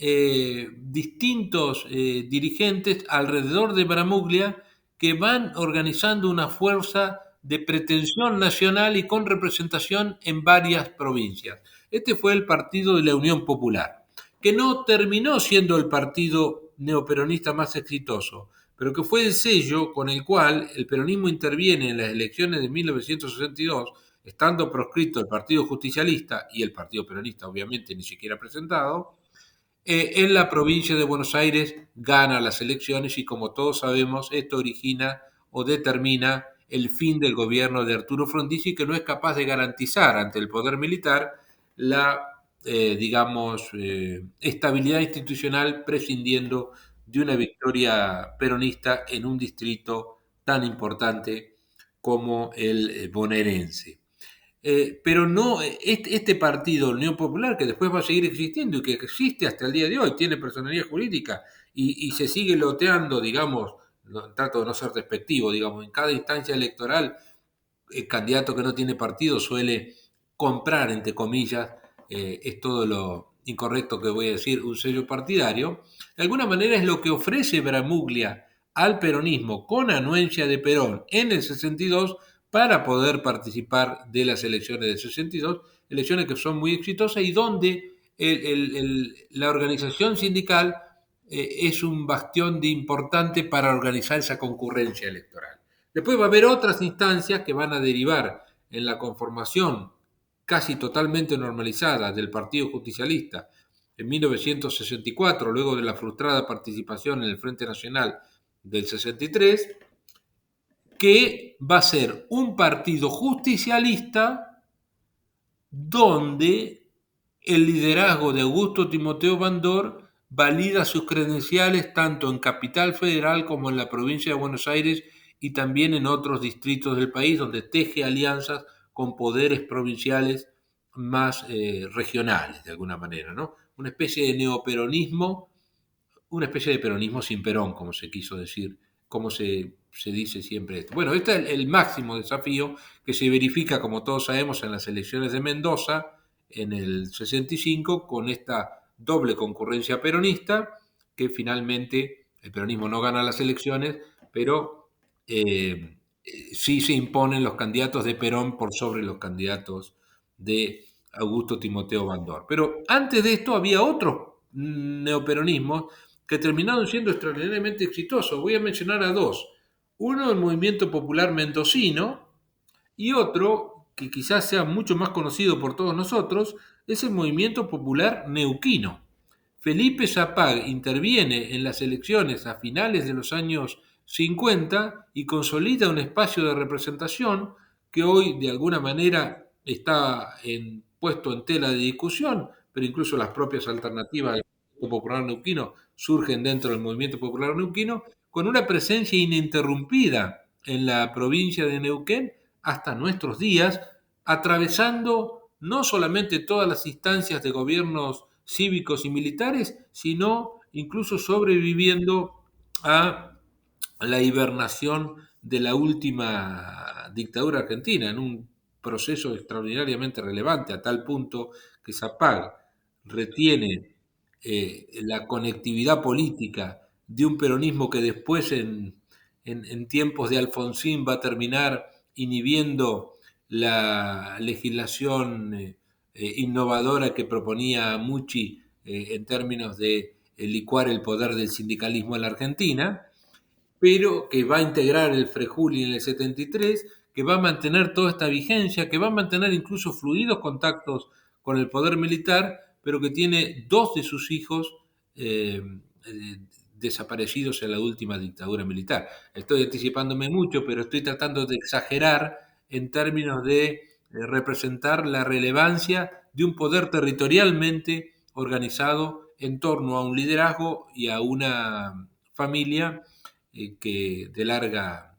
distintos dirigentes alrededor de Bramuglia que van organizando una fuerza de pretensión nacional y con representación en varias provincias. Este fue el Partido de la Unión Popular, que no terminó siendo el partido neoperonista más exitoso, pero que fue el sello con el cual el peronismo interviene en las elecciones de 1962, estando proscrito el Partido Justicialista y el Partido Peronista, obviamente, ni siquiera presentado. En la provincia de Buenos Aires gana las elecciones y, como todos sabemos, esto origina o determina el fin del gobierno de Arturo Frondizi, que no es capaz de garantizar ante el poder militar la estabilidad institucional, prescindiendo de una victoria peronista en un distrito tan importante como el bonaerense. Pero no, este partido, Unión Popular, que después va a seguir existiendo y que existe hasta el día de hoy, tiene personalidad jurídica y se sigue loteando, digamos, trato de no ser despectivo, digamos, en cada instancia electoral, el candidato que no tiene partido suele comprar, entre comillas, es todo lo incorrecto que voy a decir, un sello partidario. De alguna manera es lo que ofrece Bramuglia al peronismo con anuencia de Perón en el 62 para poder participar de las elecciones del 62, elecciones que son muy exitosas y donde la organización sindical es un bastión importante para organizar esa concurrencia electoral. Después va a haber otras instancias que van a derivar en la conformación casi totalmente normalizada del Partido Justicialista en 1964, luego de la frustrada participación en el Frente Nacional del 63, que va a ser un partido justicialista donde el liderazgo de Augusto Timoteo Bandor valida sus credenciales tanto en Capital Federal como en la provincia de Buenos Aires y también en otros distritos del país, donde teje alianzas con poderes provinciales más regionales, de alguna manera, ¿no? Una especie de neoperonismo, una especie de peronismo sin Perón, como se quiso decir, como se dice siempre esto. Bueno, este es el máximo desafío que se verifica, como todos sabemos, en las elecciones de Mendoza en el 65, con esta doble concurrencia peronista, que finalmente el peronismo no gana las elecciones, pero sí se imponen los candidatos de Perón por sobre los candidatos de Augusto Timoteo Bandor. Pero antes de esto había otros neoperonismos que terminaron siendo extraordinariamente exitosos. Voy a mencionar a dos. Uno, el Movimiento Popular Mendocino, y otro, que quizás sea mucho más conocido por todos nosotros, es el Movimiento Popular Neuquino. Felipe Zapag interviene en las elecciones a finales de los años 50 y consolida un espacio de representación que hoy de alguna manera está puesto en tela de discusión, pero incluso las propias alternativas del Movimiento Popular Neuquino surgen dentro del Movimiento Popular Neuquino, con una presencia ininterrumpida en la provincia de Neuquén hasta nuestros días, atravesando no solamente todas las instancias de gobiernos cívicos y militares, sino incluso sobreviviendo a la hibernación de la última dictadura argentina, en un proceso extraordinariamente relevante, a tal punto que Zapag retiene la conectividad política de un peronismo que después en tiempos de Alfonsín va a terminar inhibiendo la legislación innovadora que proponía Mucci en términos de licuar el poder del sindicalismo en la Argentina, pero que va a integrar el Frejuli en el 73, que va a mantener toda esta vigencia, que va a mantener incluso fluidos contactos con el poder militar, pero que tiene dos de sus hijos desaparecidos en la última dictadura militar. Estoy anticipándome mucho, pero estoy tratando de exagerar en términos de representar la relevancia de un poder territorialmente organizado en torno a un liderazgo y a una familia que de larga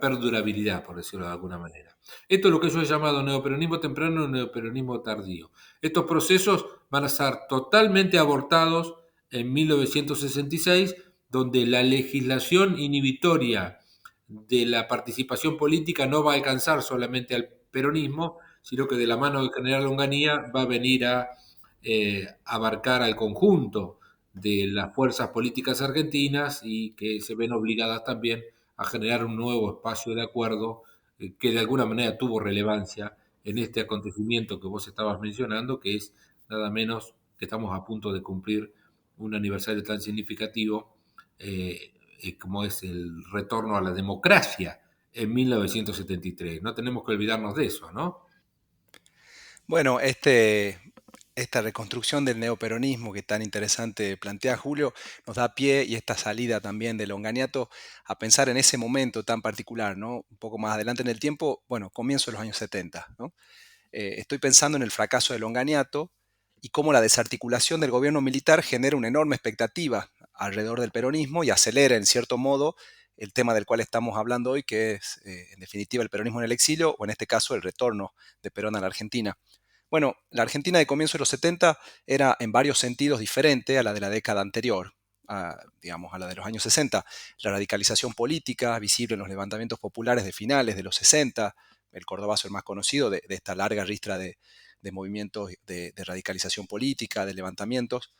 perdurabilidad, por decirlo de alguna manera. Esto es lo que yo he llamado neoperonismo temprano y neoperonismo tardío. Estos procesos van a estar totalmente abortados en 1966, donde la legislación inhibitoria de la participación política no va a alcanzar solamente al peronismo, sino que de la mano del general Onganía va a venir a abarcar al conjunto de las fuerzas políticas argentinas y que se ven obligadas también a generar un nuevo espacio de acuerdo que de alguna manera tuvo relevancia en este acontecimiento que vos estabas mencionando, que es nada menos que estamos a punto de cumplir un aniversario tan significativo como es el retorno a la democracia en 1973. No tenemos que olvidarnos de eso, ¿no? Bueno, esta reconstrucción del neoperonismo que tan interesante plantea Julio nos da pie, y esta salida también del Onganiato, a pensar en ese momento tan particular, ¿no? Un poco más adelante en el tiempo, bueno, comienzo de los años 70, ¿no? Estoy pensando en el fracaso del Onganiato y cómo la desarticulación del gobierno militar genera una enorme expectativa alrededor del peronismo y acelera, en cierto modo, el tema del cual estamos hablando hoy, que es, en definitiva, el peronismo en el exilio, o en este caso, el retorno de Perón a la Argentina. Bueno, la Argentina de comienzo de los 70 era en varios sentidos diferente a la de la década anterior, digamos, a la de los años 60. La radicalización política, visible en los levantamientos populares de finales de los 60, el Cordobazo el más conocido, de esta larga ristra de movimientos de radicalización política, de levantamientos.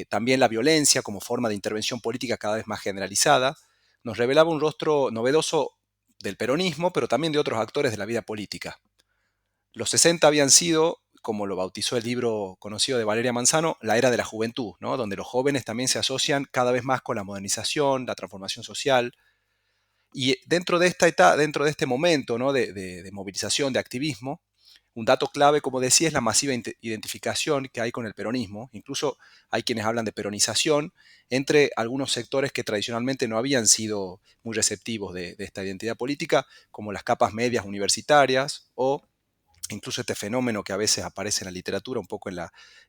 También la violencia como forma de intervención política cada vez más generalizada, nos revelaba un rostro novedoso del peronismo, pero también de otros actores de la vida política. Los 60 habían sido, como lo bautizó el libro conocido de Valeria Manzano, la era de la juventud, ¿no? Donde los jóvenes también se asocian cada vez más con la modernización, la transformación social. Y dentro de dentro de este momento, ¿no? de movilización, de activismo, un dato clave, como decía, es la masiva identificación que hay con el peronismo. Incluso hay quienes hablan de peronización entre algunos sectores que tradicionalmente no habían sido muy receptivos de esta identidad política, como las capas medias universitarias, o incluso este fenómeno que a veces aparece en la literatura, un poco en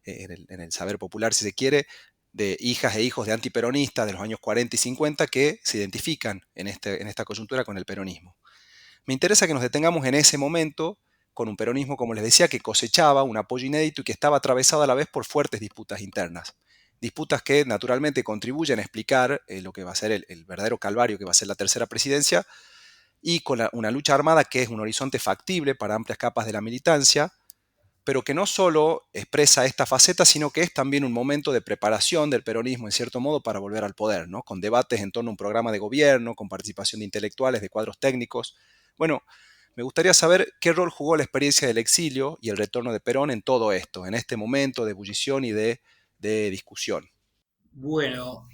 el saber popular, si se quiere, de hijas e hijos de antiperonistas de los años 40 y 50 que se identifican en esta coyuntura con el peronismo. Me interesa que nos detengamos en ese momento con un peronismo, como les decía, que cosechaba un apoyo inédito y que estaba atravesado a la vez por fuertes disputas internas. Disputas que naturalmente contribuyen a explicar lo que va a ser el verdadero calvario que va a ser la tercera presidencia, y con una lucha armada que es un horizonte factible para amplias capas de la militancia, pero que no solo expresa esta faceta, sino que es también un momento de preparación del peronismo, en cierto modo, para volver al poder, ¿no? Con debates en torno a un programa de gobierno, con participación de intelectuales, de cuadros técnicos. Bueno, me gustaría saber qué rol jugó la experiencia del exilio y el retorno de Perón en todo esto, en este momento de ebullición y de discusión. Bueno,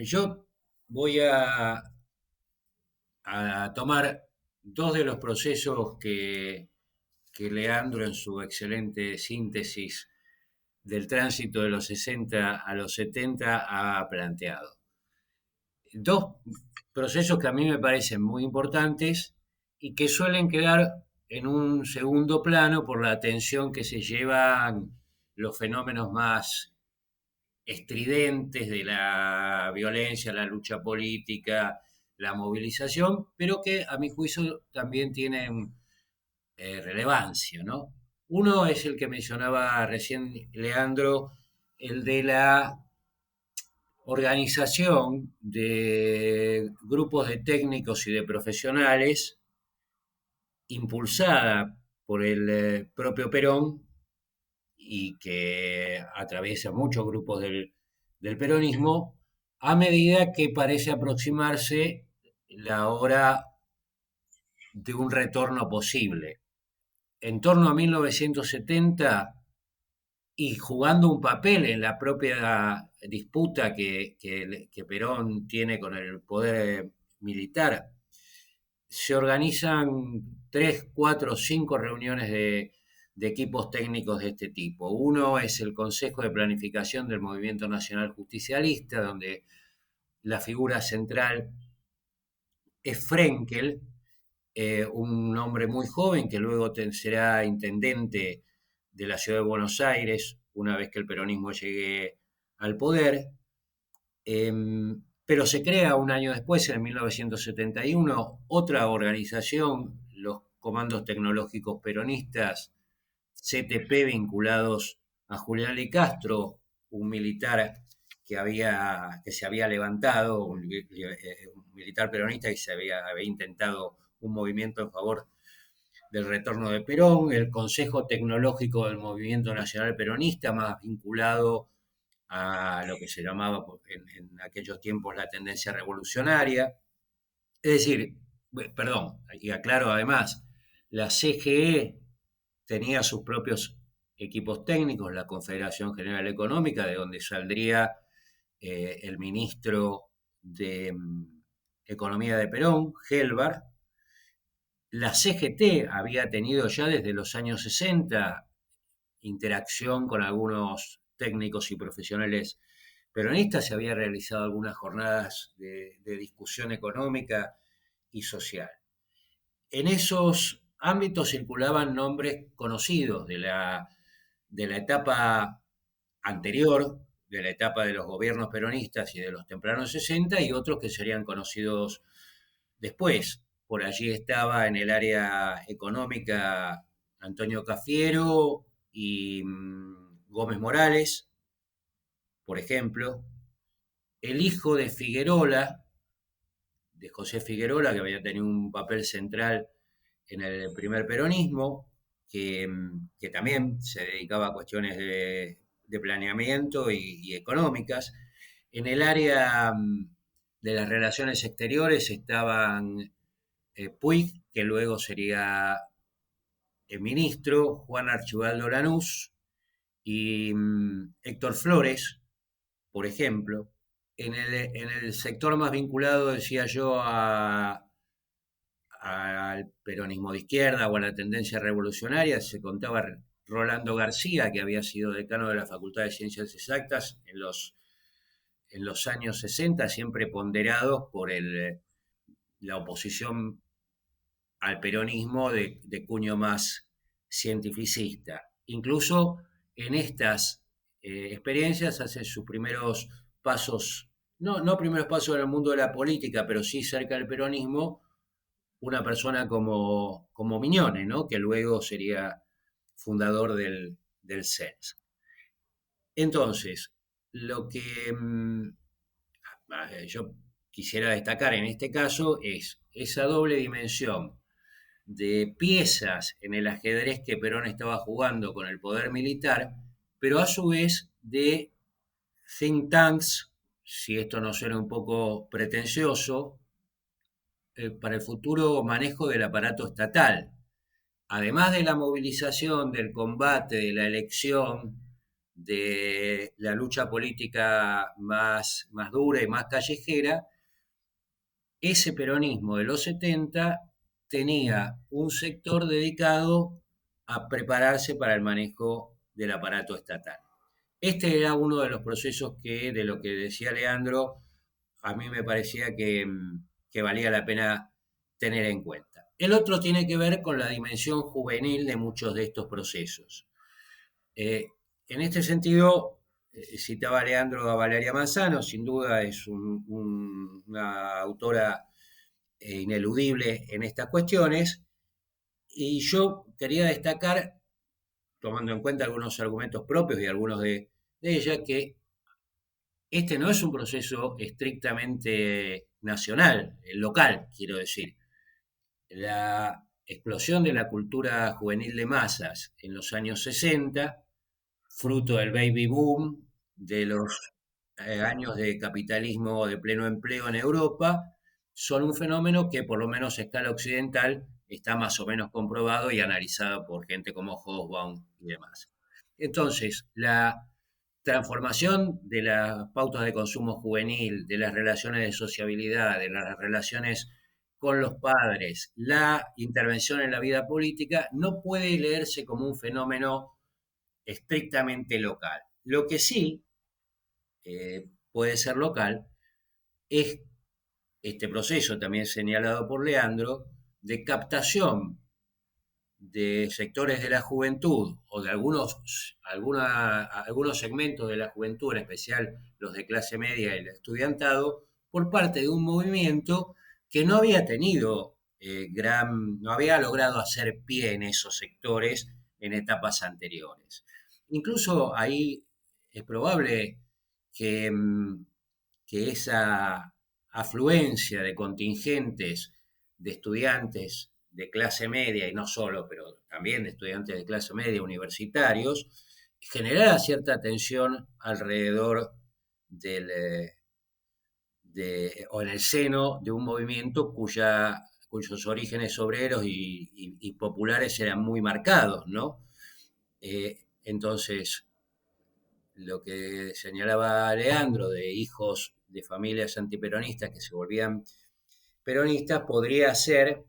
yo voy a tomar dos de los procesos que Leandro en su excelente síntesis del tránsito de los 60 a los 70 ha planteado. Dos procesos que a mí me parecen muy importantes y que suelen quedar en un segundo plano por la atención que se llevan los fenómenos más estridentes de la violencia, la lucha política, la movilización, pero que a mi juicio también tienen relevancia, ¿no? Uno es el que mencionaba recién Leandro, el de la organización de grupos de técnicos y de profesionales impulsada por el propio Perón y que atraviesa muchos grupos del peronismo, a medida que parece aproximarse la hora de un retorno posible. En torno a 1970, y jugando un papel en la propia disputa que Perón tiene con el poder militar, se organizan 3, 4, 5 reuniones de equipos técnicos de este tipo. Uno es el Consejo de Planificación del Movimiento Nacional Justicialista, donde la figura central es Frenkel, un hombre muy joven que luego será intendente de la ciudad de Buenos Aires una vez que el peronismo llegue al poder. Pero se crea un año después, en 1971, otra organización, los Comandos Tecnológicos Peronistas, CTP, vinculados a Julián Le Castro, un militar que se había levantado, un militar peronista que había intentado un movimiento en favor del retorno de Perón, el Consejo Tecnológico del Movimiento Nacional Peronista, más vinculado a lo que se llamaba en aquellos tiempos la tendencia revolucionaria. Es decir, perdón, y aclaro además, la CGE tenía sus propios equipos técnicos, la Confederación General Económica, de donde saldría el ministro de Economía de Perón, Gelbar. La CGT había tenido ya desde los años 60 interacción con algunos técnicos y profesionales peronistas, se había realizado algunas jornadas de discusión económica y social. En esos ámbitos circulaban nombres conocidos de la etapa anterior, de la etapa de los gobiernos peronistas y de los tempranos 60, y otros que serían conocidos después. Por allí estaba en el área económica Antonio Cafiero y Gómez Morales, por ejemplo. El hijo de Figuerola, de José Figuerola, que había tenido un papel central en el primer peronismo, que también se dedicaba a cuestiones de planeamiento y económicas. En el área de las relaciones exteriores estaban Puig, que luego sería el ministro, Juan Archibaldo Lanús y Héctor Flores, por ejemplo. En el sector más vinculado, decía yo, al peronismo de izquierda o a la tendencia revolucionaria, se contaba Rolando García, que había sido decano de la Facultad de Ciencias Exactas en los años 60, siempre ponderados por la oposición al peronismo de cuño más cientificista. Incluso en estas experiencias hace sus primeros pasos, no primeros pasos en el mundo de la política, pero sí cerca del peronismo, una persona como Miñone, ¿no? Que luego sería fundador del CENS. Entonces, lo que yo quisiera destacar en este caso es esa doble dimensión de piezas en el ajedrez que Perón estaba jugando con el poder militar, pero a su vez de think tanks, si esto no suena un poco pretencioso, para el futuro manejo del aparato estatal. Además de la movilización, del combate, de la elección, de la lucha política más dura y más callejera, ese peronismo de los 70 tenía un sector dedicado a prepararse para el manejo del aparato estatal. Este era uno de los procesos de lo que decía Leandro, a mí me parecía que valía la pena tener en cuenta. El otro tiene que ver con la dimensión juvenil de muchos de estos procesos. En este sentido, citaba Leandro a Valeria Manzano, sin duda es una autora ineludible en estas cuestiones, y yo quería destacar tomando en cuenta algunos argumentos propios y algunos de ella, que este no es un proceso estrictamente nacional, local, quiero decir. La explosión de la cultura juvenil de masas en los años 60, fruto del baby boom, de los años de capitalismo de pleno empleo en Europa, son un fenómeno que por lo menos a escala occidental está más o menos comprobado y analizado por gente como Hobsbawm y demás. Entonces, la transformación de las pautas de consumo juvenil, de las relaciones de sociabilidad, de las relaciones con los padres, la intervención en la vida política, no puede leerse como un fenómeno estrictamente local. Lo que sí puede ser local es este proceso, también señalado por Leandro, de captación de sectores de la juventud o de algunos segmentos de la juventud, en especial los de clase media y el estudiantado, por parte de un movimiento que no había tenido no había logrado hacer pie en esos sectores en etapas anteriores. Incluso ahí es probable que esa afluencia de contingentes de estudiantes de clase media, y no solo, pero también de estudiantes de clase media universitarios, generara cierta tensión alrededor o en el seno de un movimiento cuyos orígenes obreros y populares eran muy marcados, ¿no? Entonces, lo que señalaba Leandro de hijos de familias antiperonistas que se volvían peronistas podría ser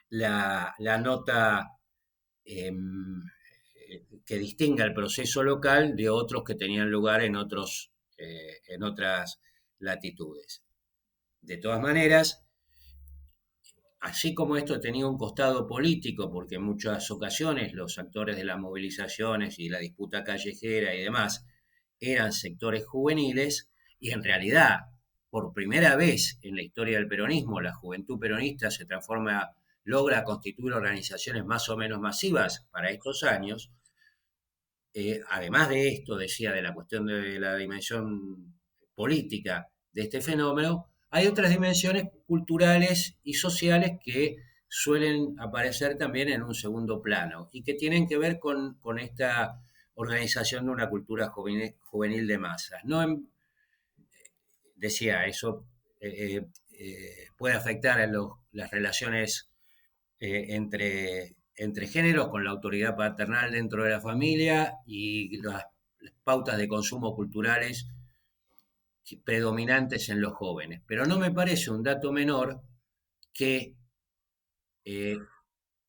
la nota que distinga el proceso local de otros que tenían lugar en otras latitudes. De todas maneras, así como esto tenía un costado político, porque en muchas ocasiones los actores de las movilizaciones y la disputa callejera y demás eran sectores juveniles, y en realidad, por primera vez en la historia del peronismo, la juventud peronista logra constituir organizaciones más o menos masivas para estos años. Además de esto, decía, de la cuestión de la dimensión política de este fenómeno, hay otras dimensiones culturales y sociales que suelen aparecer también en un segundo plano y que tienen que ver con esta organización de una cultura juvenil de masas. Decía, eso puede afectar a las relaciones entre géneros, con la autoridad paternal dentro de la familia y las pautas de consumo culturales predominantes en los jóvenes. Pero no me parece un dato menor que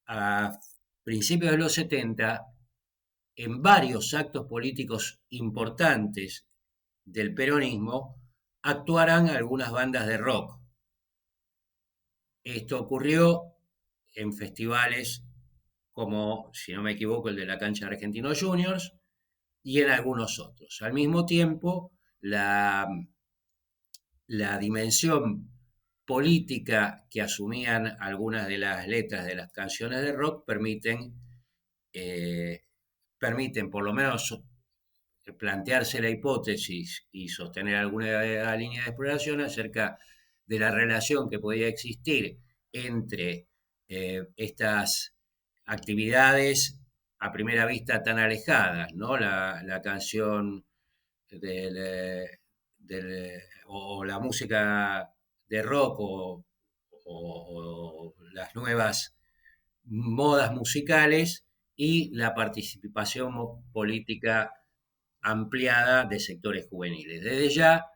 a principios de los 70, en varios actos políticos importantes del peronismo, actuaran algunas bandas de rock. Esto ocurrió en festivales como, si no me equivoco, el de la cancha de Argentinos Juniors y en algunos otros. Al mismo tiempo, la dimensión política que asumían algunas de las letras de las canciones de rock permiten por lo menos plantearse la hipótesis y sostener alguna línea de exploración acerca de la relación que podía existir entre estas actividades a primera vista tan alejadas, ¿no? La canción o la música de rock o las nuevas modas musicales y la participación política ampliada de sectores juveniles. Desde ya,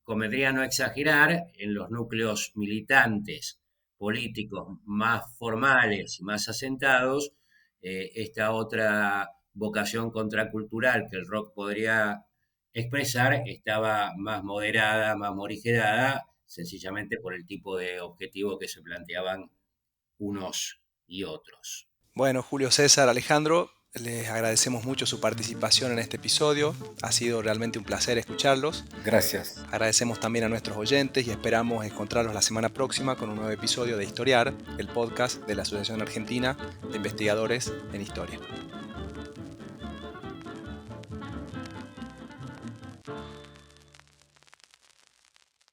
convendría no exagerar en los núcleos militantes políticos más formales y más asentados, esta otra vocación contracultural que el rock podría expresar estaba más moderada, más morigerada, sencillamente por el tipo de objetivo que se planteaban unos y otros. Bueno, Julio César, Alejandro, les agradecemos mucho su participación en este episodio. Ha sido realmente un placer escucharlos. Gracias. Agradecemos también a nuestros oyentes y esperamos encontrarlos la semana próxima con un nuevo episodio de Historiar, el podcast de la Asociación Argentina de Investigadores en Historia.